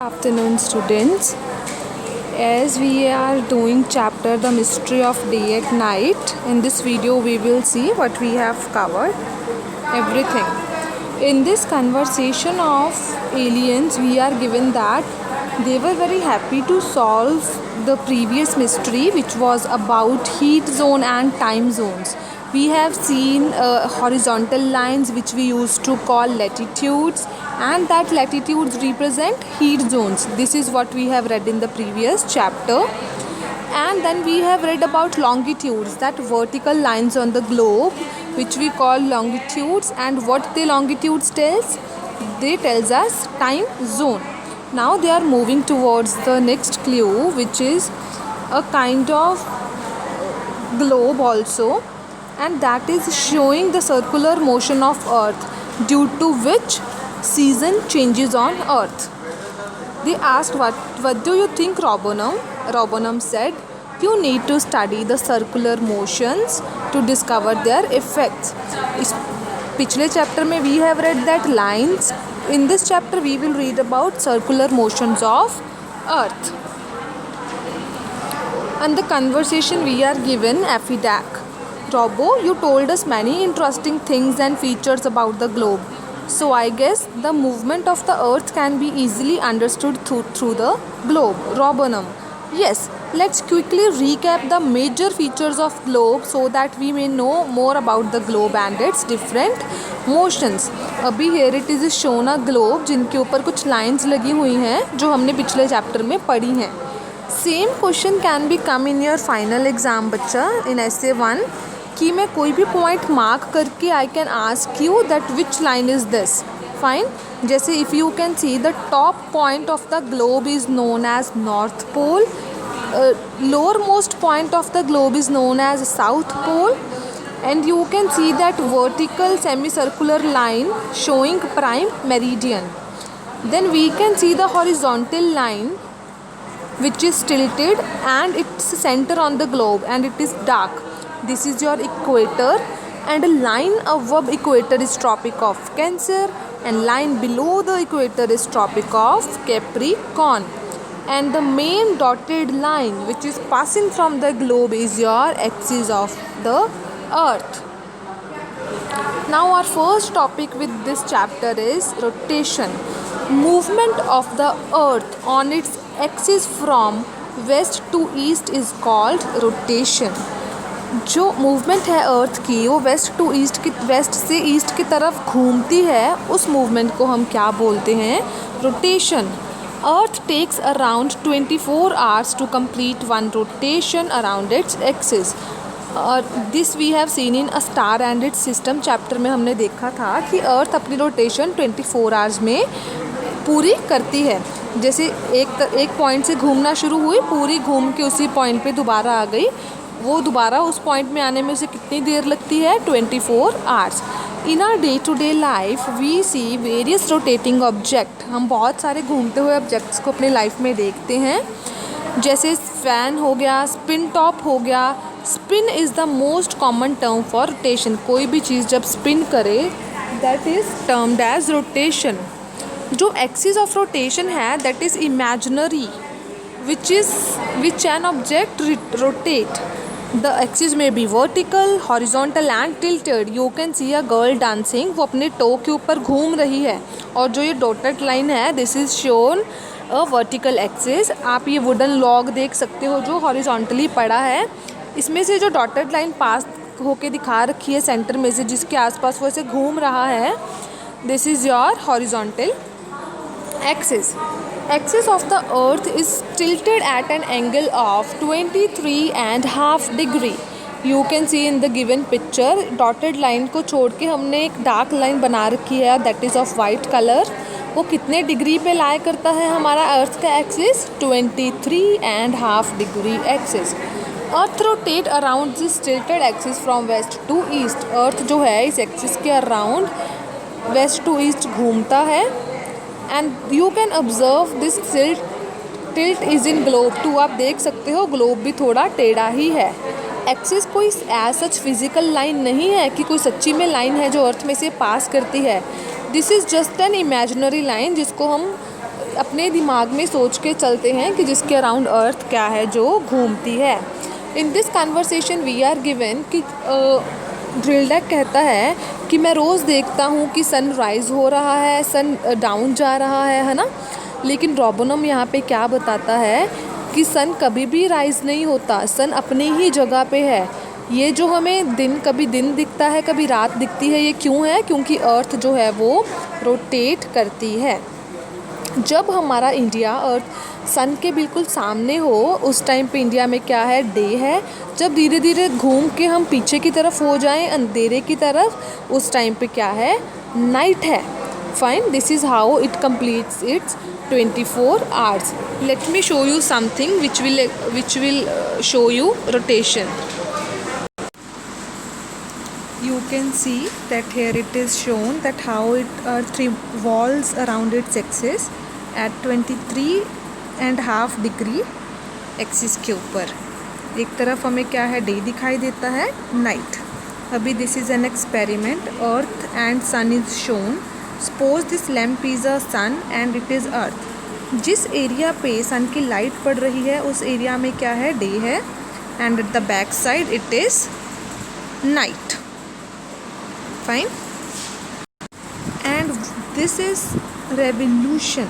Afternoon, students. As we are doing chapter The Mystery of Day at Night, in this video we will see what we have covered, everything. In this conversation of aliens, we are given that they were very happy to solve the previous mystery, which was about heat zone and time zones. We have seen horizontal lines which we used to call latitudes, and that latitudes represent heat zones. This is what we have read in the previous chapter. And then we have read about longitudes, that vertical lines on the globe which we call longitudes, and what the longitudes tells, they tells us time zone. Now they are moving towards the next clue, which is a kind of globe also, and that is showing the circular motion of earth, due to which season changes on earth. They asked, what do you think, Robonum? Robonum said, you need to study the circular motions to discover their effects. इस पिछले chapter में we have read that lines. In this chapter we will read about circular motions of earth. And the conversation we are given Afidak. Robo, you told us many interesting things and features about the globe. So I guess the movement of the earth can be easily understood through the globe. Robonum. Yes, let's quickly recap the major features of globe so that we may know more about the globe and its different motions. अभी here it is shown a globe जिनके ऊपर कुछ lines लगी हुई हैं जो हमने पिछले chapter में पढ़ी हैं. Same question can be come in your final exam बच्चा in essay 1 कि मैं कोई भी पॉइंट मार्क करके I can ask you that which line is this. Fine. जैसे if you can see the top point of the globe is known as north pole, lower most point of the globe is known as south pole, and you can see that vertical semicircular line showing prime meridian. Then we can see the horizontal line which is tilted and its center on the globe and it is dark. This is your equator, and a line above equator is Tropic of Cancer, and line below the equator is Tropic of Capricorn. And the main dotted line which is passing from the globe is your axis of the earth. Now our first topic with this chapter is rotation. Movement of the earth on its axis from west to east is called rotation. जो movement है अर्थ की वो waste से east की तरफ घूमती है, उस मूवमेंट को हम क्या बोलते हैं? Rotation. Earth takes around 24 hours to complete one rotation around its axis. This we have seen in a star and its system chapter में हमने देखा था कि अर्थ अपनी रोटेशन 24 आवर्स में पूरी करती है. जैसे एक पॉइंट से घूमना शुरू हुई, पूरी घूम के उसी पॉइंट पे दोबारा आ गई, वो दोबारा उस पॉइंट में आने में उसे कितनी देर लगती है? 24 hours. In our day to day life we see various rotating object. हम बहुत सारे घूमते हुए ऑब्जेक्ट्स को अपनी लाइफ में देखते हैं. जैसे फैन हो गया, स्पिन टॉप हो गया. Spin is the most common term for rotation. कोई भी चीज़ जब स्पिन करे that is termed as rotation. जो एक्सिस ऑफ रोटेशन है that is imaginary which an object rotate. The axis may be vertical, horizontal and tilted. You can see a girl dancing. वो अपने to के ऊपर घूम रही है. और जो ये डॉटेड लाइन है this is shown a vertical axis. आप ये वुडन लॉग देख सकते हो जो हॉरिजॉन्टली पड़ा है. इसमें से जो डॉटेड लाइन पास होके दिखा रखी है सेंटर में से, जिसके आसपास वो ऐसे घूम रहा है, this is your horizontal axis. Axis of the earth is tilted at an angle of 23.5 degree. You can see in the given picture. Dotted line को छोड़ के हमने एक डार्क लाइन बना रखी है that is of white color. वो कितने डिग्री पे लाई करता है हमारा अर्थ का axis? 23.5 degree axis. Earth rotate around this tilted axis from west to east. अर्थ जो है इस एक्सिस के अराउंड वेस्ट टू ईस्ट घूमता है. And you can observe this tilt is in globe too. आप देख सकते हो ग्लोब भी थोड़ा टेढ़ा ही है. एक्सिस कोई एज सच फिजिकल लाइन नहीं है कि कोई सच्ची में लाइन है जो अर्थ में से पास करती है. This is just an imaginary line जिसको हम अपने दिमाग में सोच के चलते हैं कि जिसके अराउंड अर्थ क्या है जो घूमती है। In this conversation we are given कि ड्रिल्डैक कहता है कि मैं रोज़ देखता हूँ कि सन राइज़ हो रहा है, सन डाउन जा रहा है ना। लेकिन रोबोनम यहाँ पे क्या बताता है कि सन कभी भी राइज़ नहीं होता, सन अपनी ही जगह पे है। ये जो हमें दिन कभी दिन दिखता है कभी रात दिखती है, ये क्यों है? क्योंकि अर्थ जो है वो रोटेट करती है। जब हमारा इंडिया अर्थ सन के बिल्कुल सामने हो उस टाइम पे इंडिया में क्या है? डे है। जब धीरे धीरे घूम के हम पीछे की तरफ हो जाएं अंधेरे की तरफ, उस टाइम पे क्या है? नाइट है। Fine, this is how it completes it's 24 hours. Let me show you something which will show you rotation. You can see that here it is shown that how Earth revolves around its axis at 23.5 degree axis के ऊपर। एक तरफ हमें क्या है? Day दिखाई देता है, नाइट। अभी this is an experiment, earth and sun is shown. Suppose this lamp is a sun and it is earth. जिस एरिया पे सन की लाइट पड़ रही है उस एरिया में क्या है? डे है, and at the back side it is night. Fine, and this is revolution.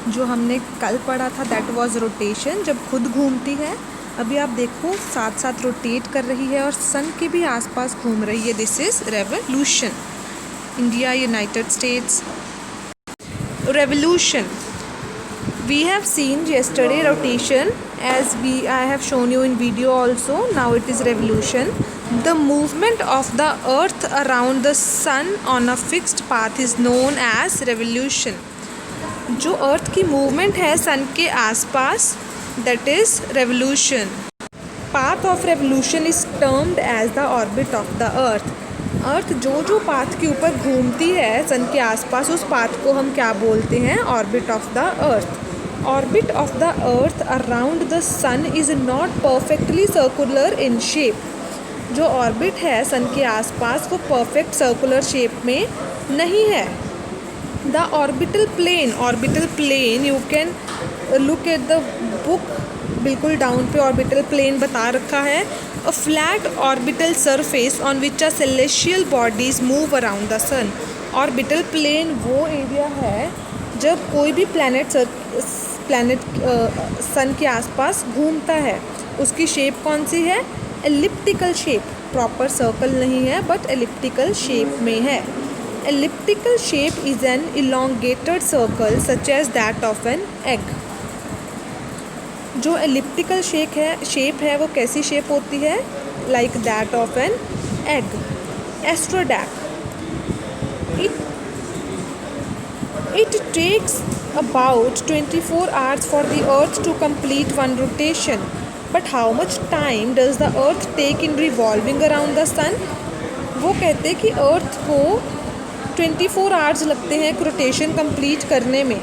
जो हमने कल पढ़ा था दैट वाज रोटेशन, जब खुद घूमती है। अभी आप देखो साथ साथ रोटेट कर रही है और सन के भी आसपास घूम रही है। This is revolution. India, United states. Revolution, we have seen yesterday rotation as I have shown you in video also. Now it is revolution. The movement of the earth around the sun on a fixed path is known as revolution. जो अर्थ की movement है sun के आसपास, that is revolution. Path of revolution is termed as the orbit of the earth. अर्थ जो path के ऊपर घूमती है सन के आसपास, उस पाथ को हम क्या बोलते हैं? Orbit of the earth. Orbit of the earth around the sun is not perfectly circular in shape. जो ऑर्बिट है सन के आसपास वो परफेक्ट सर्कुलर शेप में नहीं है। The orbital plane you can look at the book, बिल्कुल down पे ऑर्बिटल प्लेन बता रखा है। A flat orbital surface on which a celestial bodies move around the sun. Orbital plane वो एरिया है जब कोई भी प्लैनेट सन के आसपास घूमता है। उसकी शेप कौन सी है? Elliptical shape. प्रॉपर सर्कल नहीं है बट एलिप्टिकल शेप में है। Elliptical shape is an elongated circle such as that of an egg. जो एलिप्टिकल शेप है वो कैसी शेप होती है? Like that of an egg. एस्ट्रोडैक, it takes about 24 hours for the earth to complete one rotation, but how much time does the earth take in revolving around the sun? वो कहते हैं कि अर्थ को 24 आवर्स लगते हैं एक रोटेशन कंप्लीट करने में।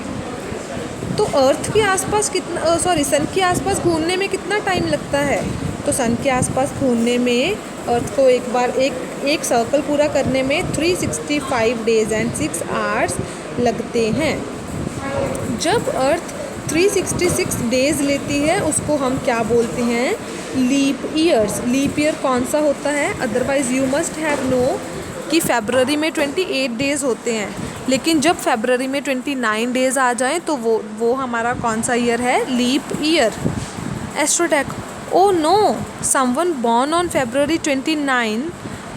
तो अर्थ के आसपास कितना सन के आसपास घूमने में कितना टाइम लगता है? तो सन के आसपास घूमने में अर्थ को एक सर्कल पूरा करने में 365 डेज एंड 6 आवर्स लगते हैं। जब अर्थ 366 डेज लेती है उसको हम क्या बोलते हैं? Leap years. लीप ईयर कौन सा होता है? Otherwise you must have know कि फरवरी में 28 डेज़ होते हैं, लेकिन जब फरवरी में 29 डेज़ आ जाएं तो वो हमारा कौन सा ईयर है? Leap year. एस्ट्रोडैक, oh no, someone born on February 29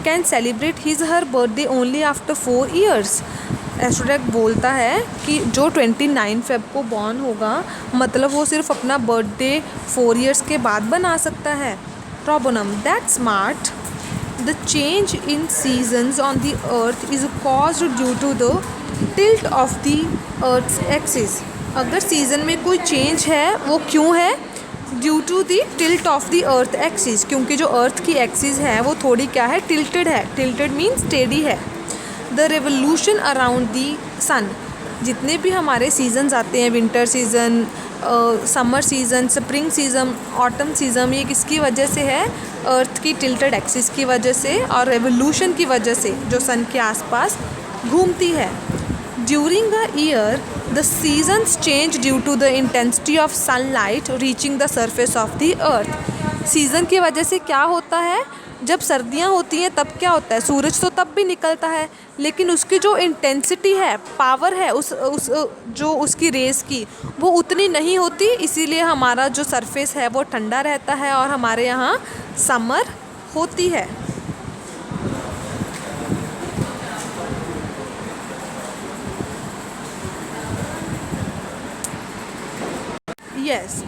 can celebrate his her birthday only after 4 years। एस्ट्रोडैक बोलता है कि जो 29 फेब को बॉर्न होगा मतलब वो सिर्फ अपना बर्थडे 4 years के बाद बना सकता है। रोबोनम, that smart. The change in seasons on the earth is caused due to the tilt of the earth's axis. अगर सीज़न में कोई चेंज है वो क्यों है? Due to the tilt of the earth axis, क्योंकि जो अर्थ की एक्सिस है वो थोड़ी क्या है? टिल्टेड है। टिल्टेड मीन्स टेढ़ी है। द रेवोल्यूशन अराउंड द सन, जितने भी हमारे सीजन्स आते हैं, winter season, summer season, spring season, autumn season, ये किसकी वजह से है? अर्थ की टिल्टेड एक्सिस की वजह से और रेवोल्यूशन की वजह से जो सन के आसपास घूमती है। During a year, the seasons change due to the intensity of sunlight reaching the surface of the earth. Season की वजह से क्या होता है, जब सर्दियाँ होती हैं तब क्या होता है, सूरज तो तब भी निकलता है, लेकिन उसकी जो इंटेंसिटी है, पावर है उस जो उसकी रेस की, वो उतनी नहीं होती, इसीलिए हमारा जो सरफेस है वो ठंडा रहता है और हमारे यहाँ समर होती है. Yes.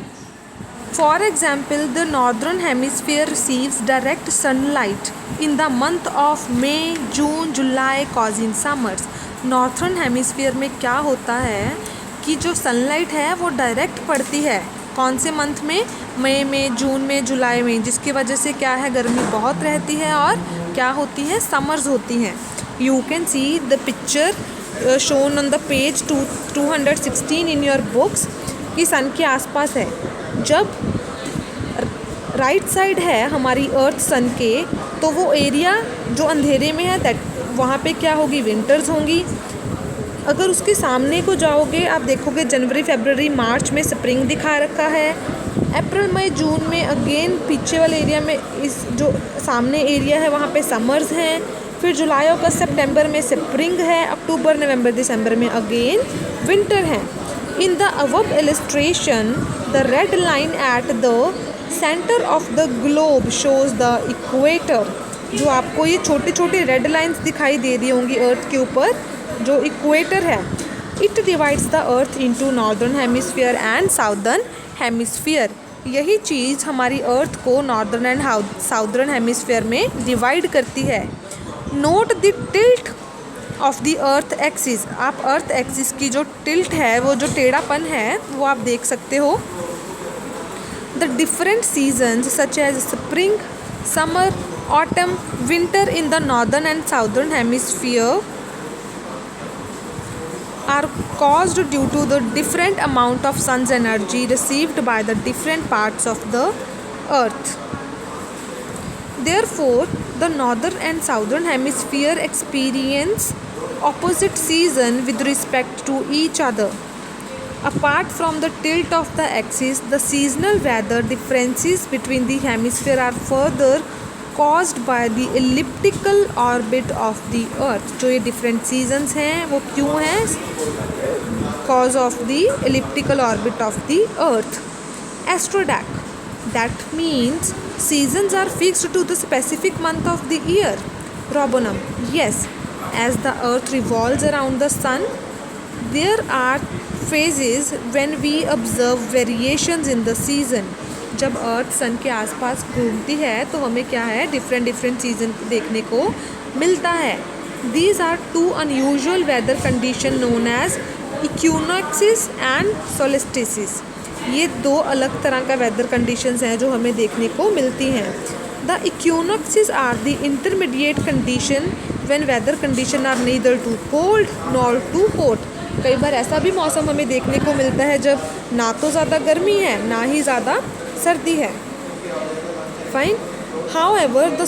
For example, the northern hemisphere receives direct sunlight in the month of May, June, July, causing summers. Northern hemisphere में क्या होता है कि जो सनलाइट है वो डायरेक्ट पड़ती है कौन से मंथ में, मई में, जून में, जुलाई में, जिसकी वजह से क्या है, गर्मी बहुत रहती है और क्या होती है, समर्स होती हैं. You can see the picture shown on the page 216 in your books कि सन के आसपास है. जब राइट साइड है हमारी अर्थ सन के, तो वो एरिया जो अंधेरे में है दैट वहाँ पे क्या होगी, विंटर्स होंगी. अगर उसके सामने को जाओगे आप देखोगे जनवरी, फरवरी, मार्च में स्प्रिंग दिखा रखा है. अप्रैल, मई, जून में अगेन पीछे वाले एरिया में, इस जो सामने एरिया है वहाँ पे समर्स हैं. फिर जुलाई, अगस्त, सितंबर में स्प्रिंग है. अक्टूबर, नवंबर, दिसंबर में अगेन विंटर है. In the above illustration, the red line at the center of the globe shows the equator. जो आपको ये छोटे छोटे रेड लाइंस दिखाई दे रही होंगी अर्थ के ऊपर, जो इक्वेटर है, it divides the earth into northern hemisphere and southern hemisphere. यही चीज़ हमारी अर्थ को नॉर्दर्न एंड साउदर्न हेमिस्फीयर में डिवाइड करती है. Note the tilt of the earth axis. आप अर्थ एक्सिस की जो टिल्ट है, वो जो टेढ़ापन है, वो आप देख सकते हो. The different seasons such as spring, summer, autumn, winter in the northern and southern hemisphere are caused due to the different amount of sun's energy received by the different parts of the earth. Therefore, the northern and southern hemisphere experience opposite season with respect to each other. Apart from the tilt of the axis, the seasonal weather differences between the hemisphere are further caused by the elliptical orbit of the earth. जो ये different seasons हैं वो क्यों हैं? Cause of the elliptical orbit of the earth. Astrodac. That means seasons are fixed to the specific month of the year. Robonum. Yes, as the earth revolves around the sun, there are phases when we observe variations in the season. जब अर्थ सन के आसपास घूमती है तो हमें क्या है, different season देखने को मिलता है. These are two unusual weather condition known as equinoxes and solstices. ये दो अलग तरह का वेदर कंडीशंस हैं जो हमें देखने को मिलती हैं. The equinoxes are the intermediate condition when weather condition are neither too cold nor too hot. कई बार ऐसा भी मौसम हमें देखने को मिलता है जब ना तो ज़्यादा गर्मी है ना ही ज़्यादा सर्दी है. Fine. However the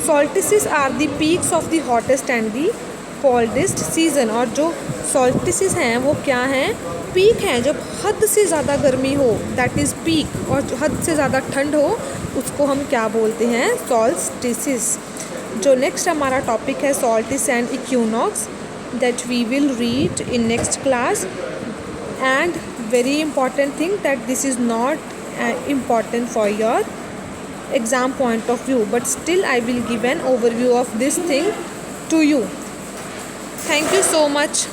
solstices are the peaks of the hottest and the coldest season. और जो सोल्स्टिसेस हैं वो क्या हैं, पीक हैं. जब हद से ज़्यादा गर्मी हो दैट इज़ पीक, और जो हद से ज़्यादा ठंड हो उसको हम क्या बोलते हैं, सोल्स्टिसेस. जो नेक्स्ट हमारा टॉपिक है solstice and equinox, that we will read in next class. And very important thing that this is not important for your exam point of view, but still I will give an overview of this thing to you. Thank you so much.